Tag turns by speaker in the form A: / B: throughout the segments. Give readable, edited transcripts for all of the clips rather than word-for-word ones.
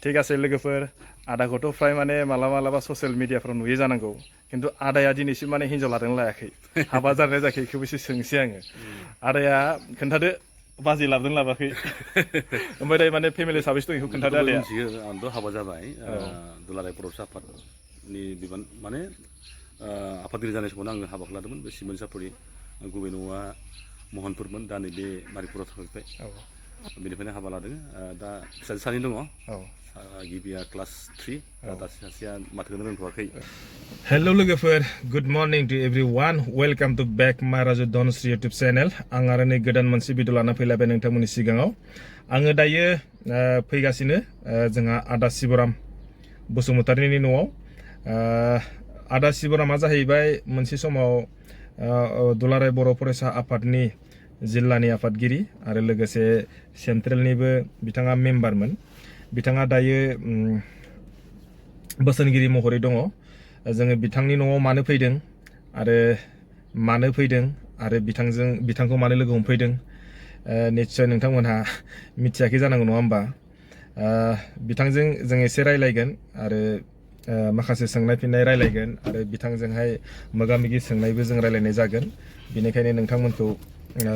A: ঠিক আছে लोगोफोर आदाखौथ' फ्राय माने मालाबा ससियेल मिडियाफ्राव नुयो जानांगौ खिन्थु आदाया दिनैसिम माने हिन्जाव लादों लायाखै हाबा जानाय जायाखै बेखौबो एसे सोंसै आङो आदाया खोन्थादो बाजै लादों लाबाखै ओमफ्राय दायो माने फेमिलि साबेसे दं बेखौ खोन्थादो आदाया
B: आंथ' हाबा जाबाय दुलाराय बर' आफादनि बिबान माने आफादगिरि जानाय समावनो आङो हाबाखौ लादोंमोन बे सिमोन सापरि गुबै न'आ महनपुरमोन दा नैबे मारिपुराव थाफैबाय बेनिफ्रायनो हाबा लादों दा फिसाजो सानै दङ गिबिया क्लास 3 दा सासेया माथोखौनो रोंथ'वाखै
A: हेल' लोगोफोर good morning to everyone welcome to back my Raju Dhanashree YouTube channel आं आरो नै गोदान मोनसे भिडिअ लाना फैलायबाय नोंथांमोननि सिगाङाव आङो दायो फैगासिनो जोंहा आदा शिबराम बसुमतारीनि न'आव आदा शिबरामा जाहैबाय मोनसे समाव दुलाराय बर' फरायसा आफादनि जिल्लानि आफादगिरि आरो लोगोसे सेन्ट्रेलनिबो बिथाङा मेम्बारमोन बिथाङा दायो बोसोनगिरि महरै दङ जोङो बिथांनि न'आव मानो फैदों आरो बिथांखौ मानो लोगो हमफैदों निश्चय नोंथांमोनहा मिथियाखै जानांगौ नङा होमबा बिथांजों जों एसे रायलायगोन आरो माखासे सोंनाय फिननाय रायलायगोन आरो बिथांजोंहाय मोगा-मोगि सोंनायबो जों रायलायनाय जागोन बेनिखायनो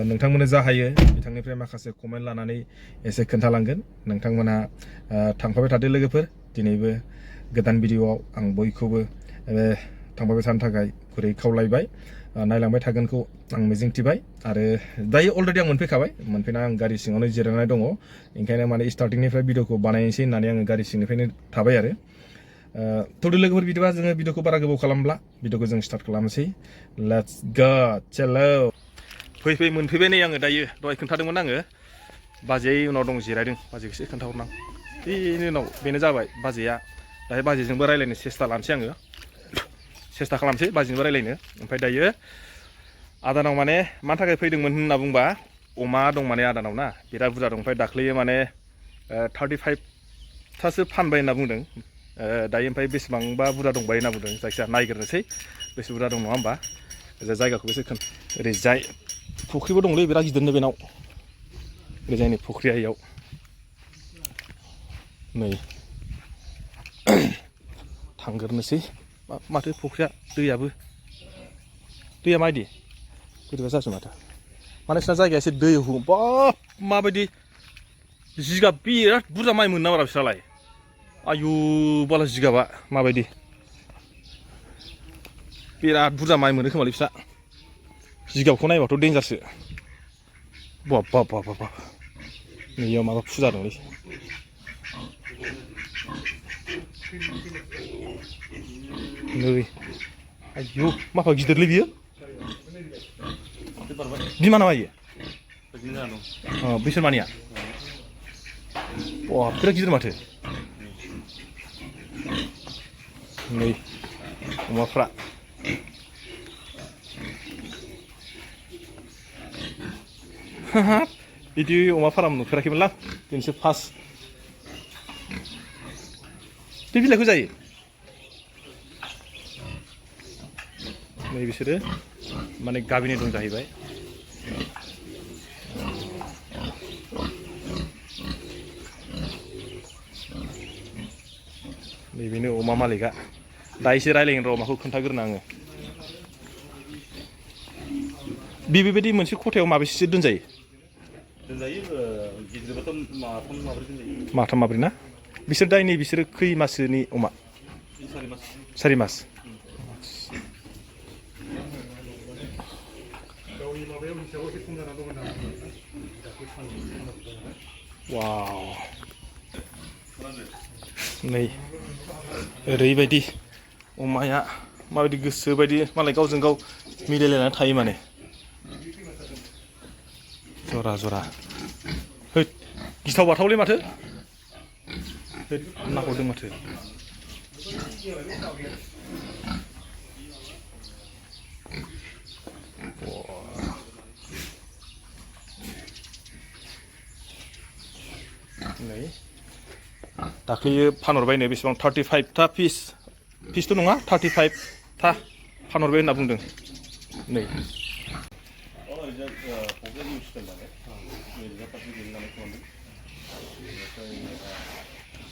A: नोंथांमोननो जा हायो बिथांनिफ्राय माखासे कमेन्ट लानानै एसे खोन्थालांगोन नोंथांमोनहा थांफाबाय थादो लोगोफोर दिनैबो गोदान भिडिअआव आं बयखौबो थांफाबाय थानो थाखाय गुरै खावलायबाय नायलांबाय थागोनखौ आं मिजिंथिबाय आरो दायो अलरेडि आं मोनफैना आं गारि सिङावनो जिरायनानै दङ ओंखायनो माने स्टार्टिंनिफ्राय भिडिअखौ बानायनोसै होननानै आङो गारि सिंनिफ्रायनो थाबाय आरो थौदो लोगोफोर बिदिबा जोङो भिडिअखौ बारा गोबाव खालामब्ला भिडिअखौ जों स्टार्ट खालामनोसै लेट्स गो चलो फै मोनफैबाय नै आङो दायो दहाय खोन्थादोंमोन आङो बाजै उनाव दं जिरायदों बाजैखौ एसे खोन्थाहरनां बेनि उनाव बेनो जाबाय बाजैया दायो बाजैजोंबो रायलायनो सेस्था खालामसै बाजैजोंबो रायलायनो ओमफ्राय दायो आदानाव माने मानि थाखाय फैदोंमोन होनना बुंबा अमा दं माने आदानाव ना बिराद बुरजा दं ओमफ्राय दाख्लैयो माने 35थासो फानबाय होनना बुंदों दायो ओमफ्राय बेसेबांबा बुरजा दंबाय होनना बुंदों जायखिजाया नायग्रोनोसै बेसे बुरजा दं नङा होमबा जायगाखौबो एसे ओरैजाय फुख्रिबो दंलै बिराद गिदिरनो बेनाव ओरैजायनि फुख्रिया इयाव नै थांग्रोनोसै माथो फुख्रिया दैया माबायदि बोरैबा जासै माथो माने बिसोरना जायगाया एसे दै बाब माबायदि जिगाब बिराद बुरजा माइ मोनो नामा बिसोरलाय आयु बाला जिगाबा माबायदि बिराद बुरजा माइ मोनो खोमालै बिस्रा जिगाबखौ नायबाथ' डेन्जारसो बाब नैयाव माबा फुजा दंलै नै आयु माफा गिदिरलै बियो बिमा नामा इयो बिसोर मानिया बिराद गिदिर माथो नै अमाफ्रा बिदि अमा फार्म नुफेराखैमोनलां दिनैसो फार्स्ट बे बिलाइखौ जायो नै बिसोरो माने गाबिनि दं जाहैबाय नैबेनो अमा मालिकआ दा एसे रायलायगोन र' अमाखौ खोन्थाग्रोनो आङो बेबायदि मोनसे खथायाव माबेसेसो दोनजायो
B: गिदिरबाथ'
A: माथाम माब्रै ना बिसोर दायनि बिसोरो खै मासोनि अमा 4 मास वाव नै ओरैबायदि अमाया माबायदि गोसो बायदि मालाय गावजों गाव मिलायलायनानै थायो माने जरा होद गिथाव बाथावलै माथो होद नाहरदों माथो नै दाख्लैयो फानहरबायनो बेसेबां 35था पिसथ' नङा 35था फानहरबाय होनना बुंदों नै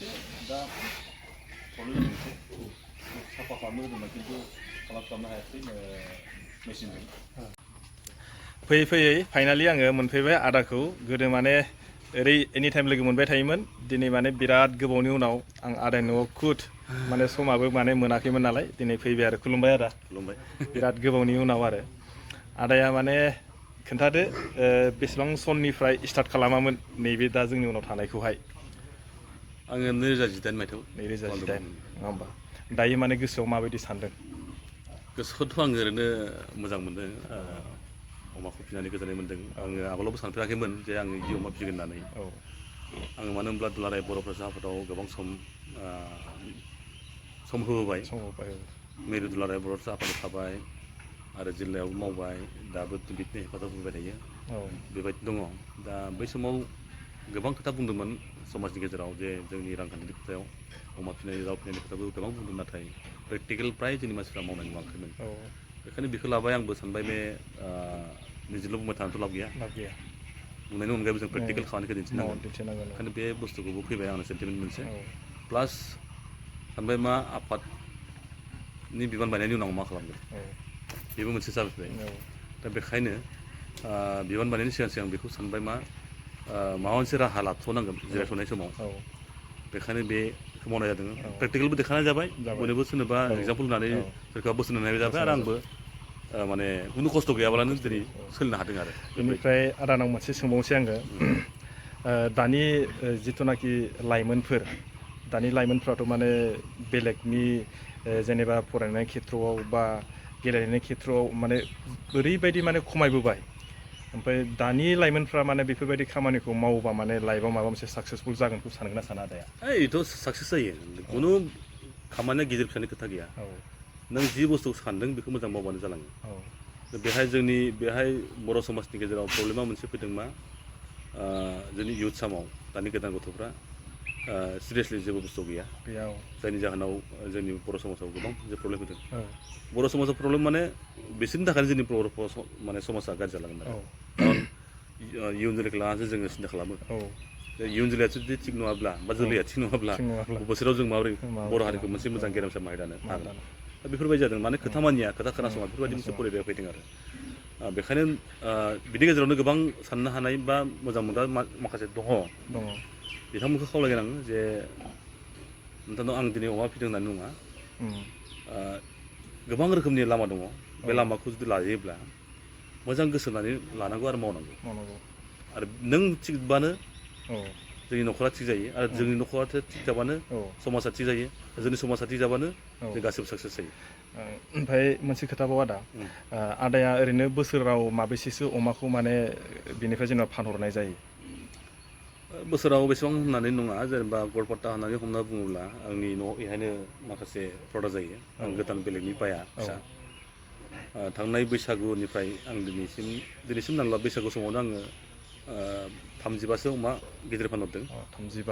B: दा प्रब्लेम मोनसे साफा खालामनो होदोंमोन खिन्थु खालामनो हायासै मेसिनजों
A: फैयै फैयै फाइनालि आङो मोनफैबाय आदाखौ गोदो माने ओरै एनि टाइम लोगो मोनबाय थायोमोन दिनै माने बिराद गोबावनि उनाव आं आदानि न'आव खुद माने समाबो माने मोनाखैमोन नालाय दिनै फैबाय आरो खुलुमबाय आदा
B: खुलुमबाय
A: बिराद गोबावनि उनाव आरो आदाया माने खोन्थादो बेसेबां सननिफ्राय स्टार्ट खालामामोन नैबे दा जोंनि उनाव थानायखौहाय
B: आङो 2018 मायथाइयाव
A: 2018 नङा होमबा दायो माने गोसोआव माबायदि सानदों
B: गोसोखौथ' आङो ओरैनो मोजां मोनदों अमाखौ फिसिनानै गोजोननाय मोन्दों आङो आगोलावबो सानफेराखैमोन जे आङो बिदि अमा फिसिगोन होननानै आङो मानो होनब्ला दुलाराय बर' फरायसा आफादाव गोबां सम होबोबाय मिरु दुलाराय बर' फरायसा आफादाव थाबाय आरो जिल्लायावबो मावबाय दाबो बिदिनो हेफाजाब होबाय थायो बेबायदि दङ दा बै समाव गोबां खोथा बुंदोंमोन समाजनि गेजेराव जे जोंनि रांखान्थिनि खोथायाव अमा फिसिनाय दाउ फिसिनायनि खोथाबो गोबां बुंदों नाथाय प्रेक्टिकेल प्राय जोंनि मानसिफ्रा मावनाय नुवाखैमोन बेखायनो बेखौ लाबाय आंबो सानबाय बे निजेल' बुंबाय थानानैथ' लाब गैया बुंनायनि अनगायैबो जों प्रेक्टिकेल खामानिखौ दिन्थिनांगोन ओंखायनो बे बुस्थुखौबो फैबाय आंनो सेन्टिमेन्ट मोनसे प्लास सानबाय मा आफादनि बिबान बायनायनि उनाव मा खालामगोन बेबो मोनसे जाफैबाय दा बेखायनो बिबान बानायनायनि सिगां सिगां बेखौ सानबाय मा माबा मोनसे राहा लाथ'नांगोन जिरायथ'नाय समाव बेखायनो बेखौ मावनाय जादों प्रेक्टिकेलबो देखानाय जाबाय बयनोबो सोरनोबा एगजामपोल होनानै सोरखौबा बोसोन होनाय जाबाय आरो आंबो माने खुनु खस्थ' गैयाब्लानो दिनै सोलिनो हादों आरो
A: बेनिफ्राय आदानाव मोनसे सोंबावनोसै आङो दानि जिथुनाखि लाइमोनफोर दानि लाइमोनफ्राथ' माने बेलेगनि जेनेबा फरायनाय खेथ्रआव बा गेलेनायनि खेथ्रआव माने ओरैबायदि माने खमायबोबाय ओमफ्राय दानि लाइमोनफ्रा माने बेफोरबायदि खामानिखौ मावोबा माने लाइफआव माबा मोनसे साक्सेसफुल जागोनखौ सानगोन ना साना आदाया
B: बेथ' साक्सेस जायो खुनु खामानिया गिदिर फिसानि खोथा गैया नों जि बुस्थुखौ सानदों बेखौ मोजां मावबानो जालाङो बेहाय बर' समाजनि गेजेराव प्रब्लेमा मोनसे फैदों मा जोंनि इयुथ समाव दानि गोदान गथ'फ्रा सिरियासलि जेबो बुस्थु गैया जायनि जाहोनाव जोंनि बर' समाजाव गोबां जे प्रब्लेम फैदों बर' समाजाव प्रब्लेम माने बिसोरनि थाखायनो जोंनि बर' माने समाजा गाज्रि जालांगोन आरो खारन इयुन जोलैखौ लानानैसो जोङो सिन्था खालामो इयुन जोलैया जुदि थिग नङाब्ला बा जोलैया थिग नङाब्ला बोसोराव जों माबोरै बर' हारिखौ मोनसे मोजां गेरेमसा माहारि दानो हागोन दा बेफोरबायदि जादों माने खोथा मानिया खोथा खोनासङा बेफोरबायदि मोनसे परिबेक फैदों आरो बेखायनो बिनि गेजेरावनो गोबां साननो हानाय बा मोजां मोनग्रा माखासे दङ बिथांमोनखौ खावलायगोन आं जे नोंथांनाव आं दिनै अमा फिदों होननानै नङा गोबां रोखोमनि लामा दङ बे लामाखौ जुदि लायोब्ला मोजां गोसो होनानै लानांगौ आरो मावनांगौ आरो नों थिगबानो जोंनि न'खरा थिग जायो आरो जोंनि न'खरा थिग जाबानो समाजा थिग जायो जोंनि समाजा थिग जाबानो जों गासैबो साक्सेस जायो
A: ओमफ्राय मोनसे खोथाबाव आदाया ओरैनो बोसोराव माबेसेसो अमाखौ माने बेनिफ्राय जेनेबा फानहरनाय जायो
B: बोसोराव बेसेबां होननानै नङा जेनेबा गलपाता होननानै हमना बुङोब्ला आंनि न'आव बेहायनो माखासे प्रडाक्ट जायो आं गोदान बेलेगनि बाया फिसा थांनाय बैसागुनिफ्राय आं दिनैसिम नांला बैसागु समावनो आङो 30बासो अमा गिदिर फानहरदों 30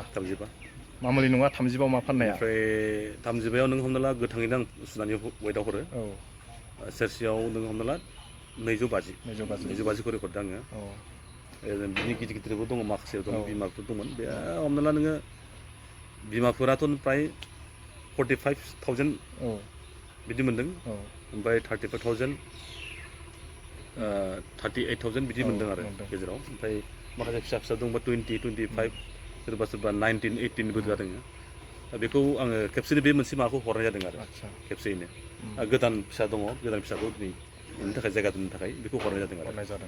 A: मामुलि नङा 30 अमा फाननाया
B: ओमफ्राय 30याव नों हमना ला गोथाङैनो आं सुनानै वेटआव हरो सेरसेयाव नों हमना ला 250 खरि हरदों आङो बिनि गिदिर गिदिरबो दङ माखासे दङ बिमाफोर दंमोन बे हमना ला नोङो बिमाफोराथ' प्राय 45,000 बिदि मोन्दों ओमफ्राय 35,000 38,000 बिदि मोन्दों आरो गेजेराव ओमफ्राय माखासे फिसा फिसा दंबा 20, 25 सोरबा 19, 18बो जादों दा बेखौ आङो खेबसेनो बे मोनसे माबाखौ हरनाय जादों आरो खेबसेयैनो गोदान फिसा दङ गोदान फिसाखौ दिनै बेनि थाखाय जायगा दोननो थाखाय बेखौ हरनाय जादों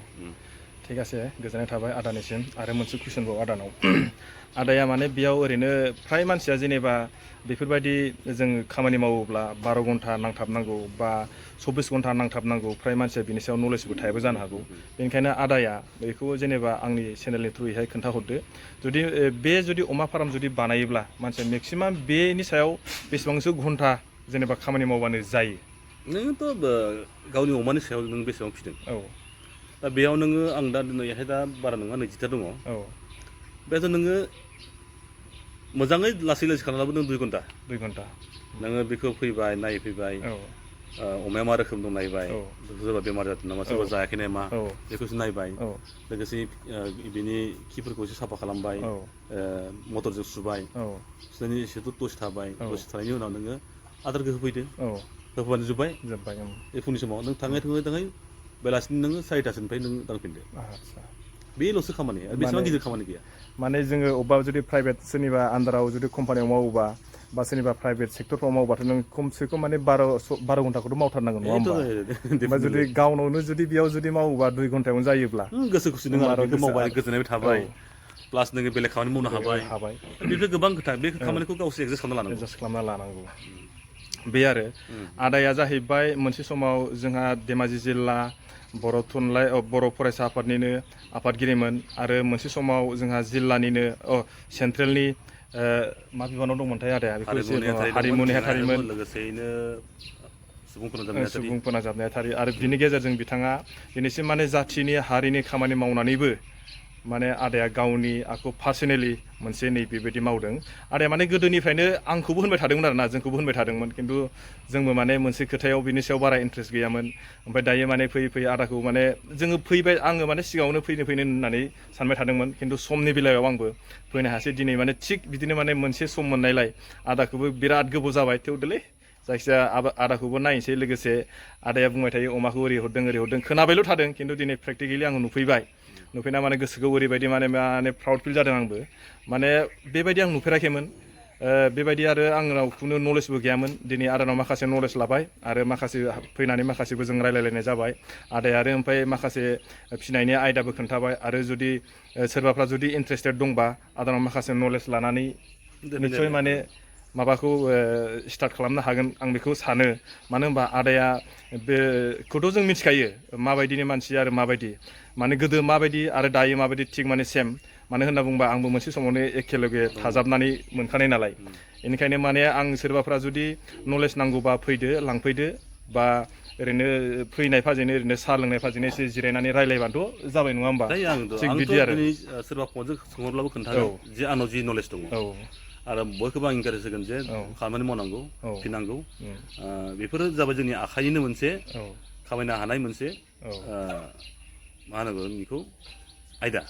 A: ठीक आसे गोजोननाय थाबाय आदानिसिम आरो मोनसे कुइसनबाव आदानाव आदाया माने बेयाव ओरैनो फ्राय मानसिया जेनेबा बेफोरबायदि जों खामानि मावोब्ला 12 घन्टा नांथाबनांगौ बा 24 घन्टा नांथाबनांगौ फ्राय मानसिया बिनि सायाव नलेजबो थायाबो जानो हागौ बेनिखायनो आदाया बेखौ जेनेबा आंनि चेनेलनि थ्रुयैहाय खोन्थाहरदो जुदि अमा फार्म जुदि बानायोब्ला मानसिया मेक्सिमाम बेनि सायाव बेसेबांसो घन्टा जेनेबा खामानि मावबानो जायो
B: नोङोथ' गावनि अमानि सायाव नों बेसेबां फिदों दा बेयाव नोङो आं दा दिनैहाय दा बारा नङा 20टा दङ बेथ' नोङो मोजाङै लासै खालामब्लाबो नों 2 घन्टा नोङो बेखौ फैबाय नायफैबाय अमाया मा रोखोम दं नायबाय
A: औ
B: सोरबा बेमार जादों नामा सोरबा जायाखै नामा
A: औ
B: बेखौसो नायबाय
A: औ
B: लोगोसे बिनि खिफोरखौ एसे साफा खालामबाय
A: औ
B: मटरजों सुबाय
A: औ
B: सुनायनि एसे दसे थाबाय
A: औ
B: दसे थानायनि उनाव नोङो आदारखौ होफैदो
A: औ
B: होफैबानो जोब्बाय
A: जोब्बाय
B: बे फुंनि समाव नों थाङै थाङै बेलासिनि नोङो 4टासोनिफ्राय नों दांफिनदो
A: आदसा
B: बेल'सो खामानि आरो बेसेबां गिदिर खामानि गैया
A: माने जोङो अबेबा जुदि प्राइभेट सोरनिबा आन्दाराव जुदि कम्पानियाव मावोबा बा सोरनिबा प्राइभेट सेक्टरफ्राव मावबाथ' नों खमसे खम माने 12 घन्टाखौथ' मावथारनांगोन नङा
B: बेथ'
A: होमबा ओमफ्राय जुदि
B: डेफिनेटलि
A: गावनावनो जुदि बेयाव जुदि मावोबा 2 घन्टायावनो जायोब्ला
B: गोसो खुसि नों आरो बेखौ मावबाय गोजोननायबो थाबाय
A: औ
B: प्लास नोङो बेलेग खामानि मावनो हाबाय बेफोर गोबां खोथा बे खामानिखौ गावसो एडजास्ट खालामना लानांगौ
A: एडजास्ट खालामना लानांगौ बे आरो आदाया जाहैबाय मोनसे समाव जोंहा धेमाजि जिल्ला बर' फरायसा आफादनिनो आफादगिरिमोन आरो मोनसे समाव जोंहा जिल्लानिनो सेन्ट्रेलनि मा बिबानाव दंमोनथाय आदाया बेखौ एसे हारिमु नेहाथारिमोन
B: लोगोसेयैनो
A: सुबुं फोनांजाब नेहाथारि आरो बिनि गेजेरजों बिथाङा दिनैसिम माने जाथिनि हारिनि खामानि मावनानैबो माने आदाया गावनि आखु पार्सनेलि मोनसे नैबेबायदि मावदों आदाया माने गोदोनिफ्रायनो आंखौबो होनबाय थादोंमोन आरोना जोंखौबो होनबाय थादोंमोन खिन्थु जोंबो माने मोनसे खोथायाव बिनि सायाव बारा इन्ट्रेस्ट गैयामोन ओमफ्राय दायो माने फैयै फैयै आदाखौ माने जोङो फैबाय आङो माने सिगाङावनो फैनो होननानै सानबाय थादोंमोन खिन्थु समनि बेलायाव आंबो फैनो हायासै दिनै माने थिग बिदिनो माने मोनसे सम मोननायलाय आदाखौबो बिराद गोबाव जाबाय थेवदोलै जायखिजाया आदाखौबो नायनोसै लोगोसे आदाया बुंबाय थायो अमाखौ ओरै हरदों खोनाबायल' थादों खिन्थु दिनै प्रेक्टिकेलि आङो नुफैना माने गोसोखौ ओरैबायदि माने प्राउड फिल जादों आंबो माने बेबायदि आं नुफेराखैमोन बेबायदि आरो आंनाव खुनु नलेजबो गैयामोन दिनै आदानाव माखासे नलेज लाबाय आरो माखासे फैनानै माखासेबो जों रायलायलायनाय जाबाय आदाया आरो ओमफ्राय माखासे फिनायनि आयदाबो खोन्थाबाय आरो जुदि सोरबाफ्रा जुदि इन्ट्रेस्टेड दंबा आदानाव माखासे नलेज लानानै निस्सय माने माबाखौ स्टार्ट खालामनो हागोन आं बेखौ सानो मानो होनबा आदाया बेखौथ' जों मिथिखायो माबायदिनि मानसि आरो माबायदि माने गोदो माबायदि आरो दायो माबायदि थिग माने सेम मानो होनना बुंबा आंबो मोनसे समावनो एखेलगे थाजाबनानै मोनखानाय नालाय बेनिखायनो माने आं सोरबाफ्रा जुदि नलेज नांगौबा फैदो लांफैदो बा ओरैनो फैनाय फाजैनो ओरैनो साहा लोंनाय फाजैनो एसे जिरायनानै रायलायबाथ' जाबाय नङा होमबा थिग बिदि आरो
B: दिनै सोरबा फनजों सोंहरब्लाबो खोन्थागोन जे आंनाव जि नलेज दङ आरो बयखौबो आं इनकारेज होगोन जे खामानि मावनांगौ फिनांगौ बेफोरो जाबाय जोंनि आखाइनिनो मोनसे खामायनो हानाय मोनसे मा होनांगौ बेखौ आयदा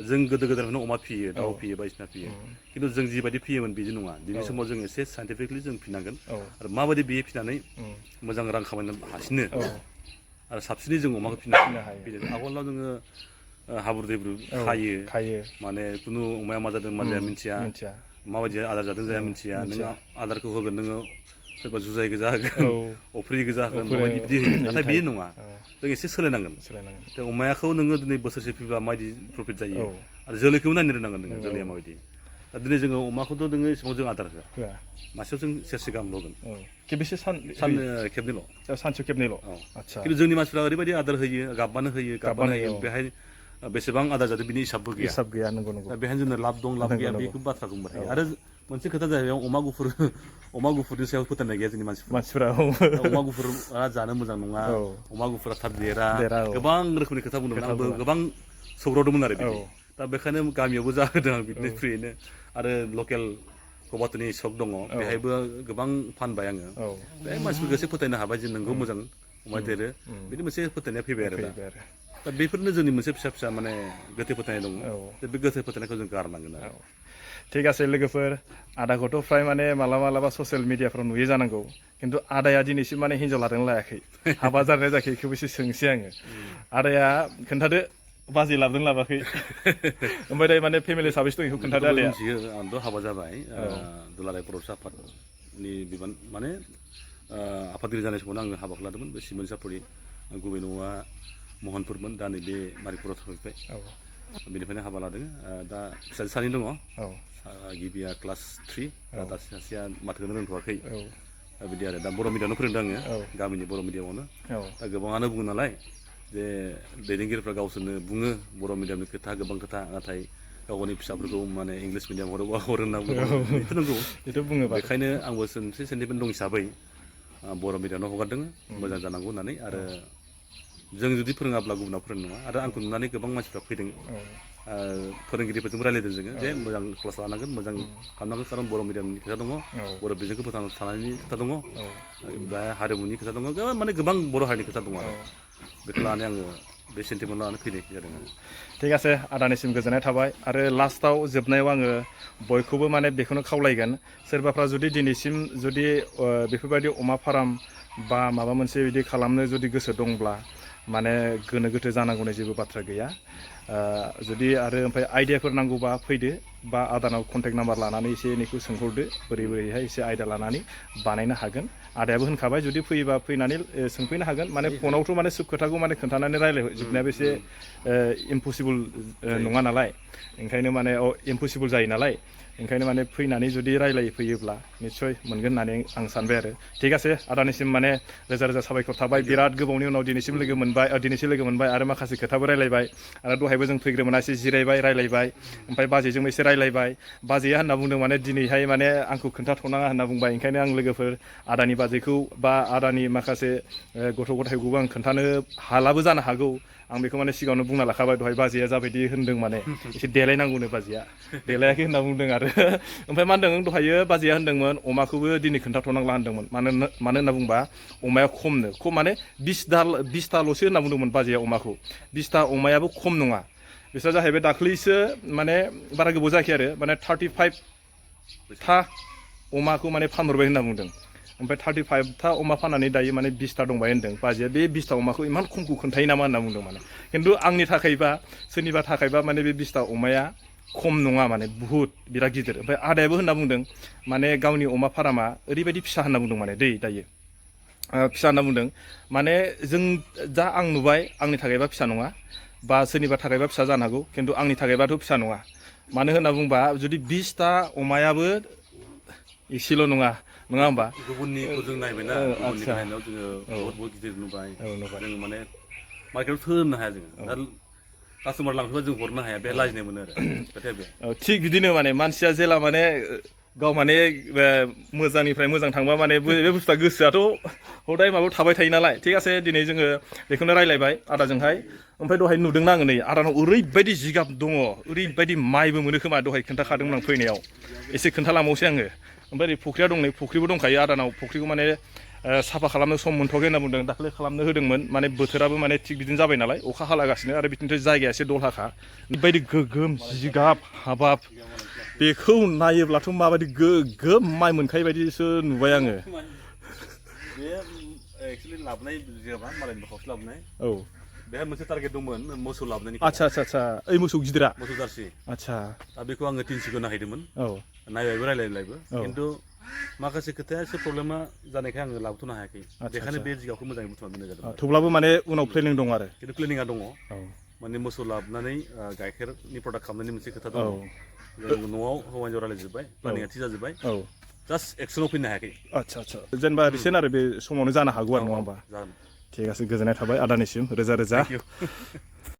B: जों गोदो गोदायनिफ्रायनो अमा फियो दाउ फियो बायदिसिना फियो खिन्थु जों जिबायदि फियोमोन बिदि नङा दिनै समाव जों एसे साइन्टिफिकलि जों फिनांगोन आरो माबायदि बियो फिनानै मोजां रां खामायनो हासिनो आरो साबसिनै जों अमाखौ फिनो हायो आगोलाव जोङो हाब्रु दैब्रु खायो माने खुनु अमाया मा जादों मा जाया मिथिया माबायदि आदार जादों जाया मिथिया नोङो आदारखौ होगोन नोङो सोरबा जुजाय गोजा होगोन अफ्रि गोजा होगोन माबायदि बिदि होगोन नाथाय बिदि नङा जों एसे सोलायनांगोन दा अमाखौ नोङो दिनै बोसोरसे फिबा माबायदि प्रफिट जायो आरो जोलैखौबो नायनो रोंनांगोन नोङो जोलैया माबायदि दा दिनै जोङो अमाखौथ' नोङो एसेबां जों आदार होआ मासेयाव जों सेरसे गाहाम होगोन
A: खेबसे
B: खेबनैल'
A: सानसेयाव खेबनैल' आदसा
B: खिन्थु जोंनि मानसिफ्रा ओरैबायदि आदार होयो गाबबानो होयो बेहाय बेसेबां आदार जादों बिनि हिसाबबो गैया
A: नंगौ
B: दा बेहायनो जोंनो लाब दं लाब गैया बेखौ बाथ्रा बुंबाय थायो आरो मोनसे खोथा जाहैबाय अमा गुफुरनि सायाव फोथायनाय गैया जोंनि मानसिफ्रा अमा गुफुरा जानो मोजां नङा अमा गुफुरा थाब देरा गोबां रोखोमनि खोथा बुंदोंमोन आंबो गोबां सौग्रावदोंमोन आरो बिदि दा बेखायनो गामियावबो जाहोदों आं बिदिनो फ्रियैनो आरो लकेल कबाथ'नि सक दङ बेहायबो गोबां फानबाय आङो बेहाय मानसिफोरखौ एसे फोथायनो हाबाय जे नोंगौ मोजां अमा देरो बिदि मोनसे फोथायनाया फैबाय आरो दा बेफोरनो जोंनि मोनसे फिसा फिसा माने गोथै फोथायनाय दङ बे गोथै फोथायनायखौ जों गारनांगोन आरो
A: ঠিক আছে लोगोफोर आदाखौथ' फ्राय माने मालाबा ससियेल मिडियाफ्राव नुयो जानांगौ खिन्थु आदाया दिनैसिम माने हिन्जाव लादों लायाखै हाबा जादोंना जायाखै बेखौबो एसे सोंसै आङो आदाया खोन्थादो बाजै लाबोदों लाबाखै ओमफ्राय दायो माने फेमिलि साबेसे दं बेखौ खोन्थादो आदाया
B: आंथ' हाबा जाबाय दुलाराय बर'सा आफादनि बिबान माने आफादगिरि जानाय समावनो आङो हाबाखौ लादोंमोन बे सिमोन सापरि गुबै न'आ महनपुरमोन दा नैबे मारिपुराव थाफैबाय बेनिफ्रायनो हाबा लादों दा फिसाजो सानै दङ गिबिया क्लास 3 दा सासेया माथोखौनो रोंथ'वाखै बिदि आरो दा बर' मिडियामआवनो फोरोंदों आङो गामिनि बर' मिडियामावनो दा गोबाङानो बुङो नालाय जे दैदेनगिरिफ्रा गावसोरनो बुङो बर' मिडियामनि खोथा गोबां खोथा नाथाय गावनि फिसाफोरखौ माने इंलिस मिडियाम हरो होनना बेथ' नंगौ बेखायनो आंबो मोनसे सेन्टिमेन्ट दं हिसाबै बर' मिडियामाव हगारदों मोजां जानांगौ होननानै आरो जों जुदि फोरोङाब्ला गुबुनाव फोरोंनो नङा आरो आंखौ नुनानै गोबां मानसिफ्रा फैदों फोरोंगिरिफोरजों रायलायदों जोङो जे मोजां क्लास लानांगोन मोजां खालामनांगोन खारन बर' मिडियामनि खोथा दङ बर' बिजोंखौ फोथांना थानायनि खोथा दङ ओमफ्राय हारिमुनि खोथा दङ माने गोबां बर' हारिनि खोथा दङ आरो बेखौ लानानै आङो बे सेन्टिमेन्ट लानानै फैनाय जादों आरो
A: ঠিক আছে आदानिसिम गोजोननाय थाबाय आरो लास्टआव जोबनायाव आङो बयखौबो माने बेखौनो खावलायगोन सोरबाफ्रा जुदि दिनैसिम जुदि बेफोरबायदि अमा फार्म बा माबा मोनसे बिदि खालामनो जुदि गोसो दंब्ला माने गोनो गोथो जानांगौनि जेबो बाथ्रा गैया जुदि आरो ओमफ्राय आइडियाफोर नांगौबा फैदो बा आदानाव कन्टेक्ट नाम्बार लानानै एसे एनैखौ सोंहरदो बोरै बोरैहाय एसे आयदा लानानै बानायनो हागोन आदायाबो होनखाबाय जुदि फैयोबा फैनानै सोंफैनो हागोन माने फनावथ' माने सोब खोथाखौ माने खोन्थानानै रायज्लायजोबनायाबो एसे इम्पसिबल नङा नालाय ओंखायनो माने इम्पसिबल जायो नालाय ओंखायनो माने फैनानै जुदि रायज्लायफैयोब्ला निस्सय मोनगोन होननानै आं सानबाय आरो थिग আছে आदानिसिम माने रोजा रोजा साबायखर थाबाय बिराद गोबावनि उनाव दिनैसिम लोगो मोनबाय आरो माखासे खोथाबो रायलायबाय आरो दहायबो जों फैग्रोमोना एसे जिरायबाय रायलायबाय ओमफ्राय बाजैजोंबो एसे रायलायबाय बाजैया होनना बुंदों माने दिनैहाय माने आंखौ खोन्थाथ'नाङा होनना बुंबाय ओंखायनो आं लोगोफोर आदानि बाजैखौ बा आदानि माखासे गथ' गथायखौबो आं खोन्थानो हालाबो जानो हागौ आं बेखौ माने सिगाङावनो बुंना लाखाबाय दहाय बाजैया जाबायदि होनदों माने एसे देलायनांगौनो बाजैया देलायाखै होनना बुंदों आरो ओमफ्राय मा होनदों दहायो बाजैया होनदोंमोन अमाखौबो दिनै खोन्थाथ'नांला होनदोंमोन मानो होनना बुंबा अमाया खम माने 20थाल'सो होनना बुंदोंमोन बाजैया अमाखौ 20था अमायाबो खम नङा बिस्रा जाहैबाय दाख्लैसो माने बारा गोबाव जायाखै आरो माने 35था अमाखौ माने फानहरबाय होनना बुंदों ओमफ्राय 35था अमा फाननानै दायो माने 20था दंबाय होनदों बाजैया बे 20था अमाखौ इमान खमखौ खोन्थायो नामा होनना बुंदों माने खिन्थु आंनि थाखायबा सोरनिबा थाखायबा माने बे 20था अमाया खम नङा माने बुहुत बिराद गिदिर ओमफ्राय आदायाबो होनना बुंदों माने गावनि अमा फार्मा ओरैबायदि फिसा होनना बुंदों माने दायो फिसा होनना बुंदों माने जों दा आं नुबाय आंनि थाखायबा फिसा नङा बा सोरनिबा थाखायबा फिसा जानो हागौ खिन्थु आंनि थाखायबाथ' फिसा नङा मानो होनना बुंबा जुदि 20था अमायाबो एसेल' नङा होमबा
B: गुबुननिखौ जों नायबायना गुबुननिखौ नायनायाव जोङो बहुत गिदिर नुबाय जों माने मार्केटआव थोनो हाया जोङो दा कास्टमार लांफैबा जों हरनो हाया बे लाजिनाय मोनो आरो खोथाया बे
A: थिग बिदिनो माने मानसिया जेला माने गाव माने मोजांनिफ्राय मोजां थांबा माने बे बुस्थुआ गोसोआथ' हदाय माबायाव थाबाय थायो नालाय थिग আছে दिनै जोङो बेखौनो रायलायबाय आदाजोंहाय ओमफ्राय दहाय नुदोंना आङो नै आदानाव ओरैबायदि जिगाब दङ ओरैबायदि माइबो मोनो खोमा दहाय खोन्थाखादोंमोन आं फैनायाव एसे खोन्थालांबावसै आङो ओमफ्राय ओरै फुख्रिया दं नै फुख्रिबो दंखायो आदानाव फुख्रिखौ माने साफा खालामनो सम मोनथ'वाखै होनना बुंदों दाख्लै खालामनो होदोंमोन माने बोथोराबो माने थिग बिदिनो जाबाय नालाय अखा हालागासिनो आरो बिदिनो जायगाया एसे दलहाखा बेबायदि गोगोम जिगाब हाबाब बेखौ नायोब्लाथ' माबायदि गोगोम माइ मोनखायो बायदिसो नुबाय आङो
B: बे एक्चुअली लाबोनाय जेनेबा मालायनि न'खरावसो लाबोनाय
A: औ
B: बेहाय मोनसे टारगेट दंमोन मोसौ लाबोनायनि
A: आच्छा ओइ मोसौ गिदिरा
B: मोसौ जारसि
A: आच्छा
B: दा बेखौ आङो 300 नायहैदोंमोन
A: औ
B: नायबायबो रायलायलायबो खिन्थु माखासे खोथाया एसे प्रब्लेमा जानायखाय आङो लाबोथ'नो हायाखै बेखायनो बे जिगाबखौ मोजाङै बुथुमना दोननाय जादों
A: थेवब्लाबो माने उनाव प्लेनिं दं आरो
B: खिन्थु प्लेनिङा दङ माने मोसौ लाबोनानै गाइखेरनि प्रडाक्ट खालामनायनि मोनसे खोथा दङ जों न'आव हौवा हिन्जाव रायलायजोब्बाय प्लेनिङा थि जाजोब्बाय जास्ट एक्सनाव फैनो हायाखै
A: आच्छा जेनेबा रिसेन्ट आरो बे समावनो जानो हागौ आरो नङा होमबा
B: जागोन
A: ঠিক আছে गोजोननाय थाबाय आदानिसिम रोजा रोजा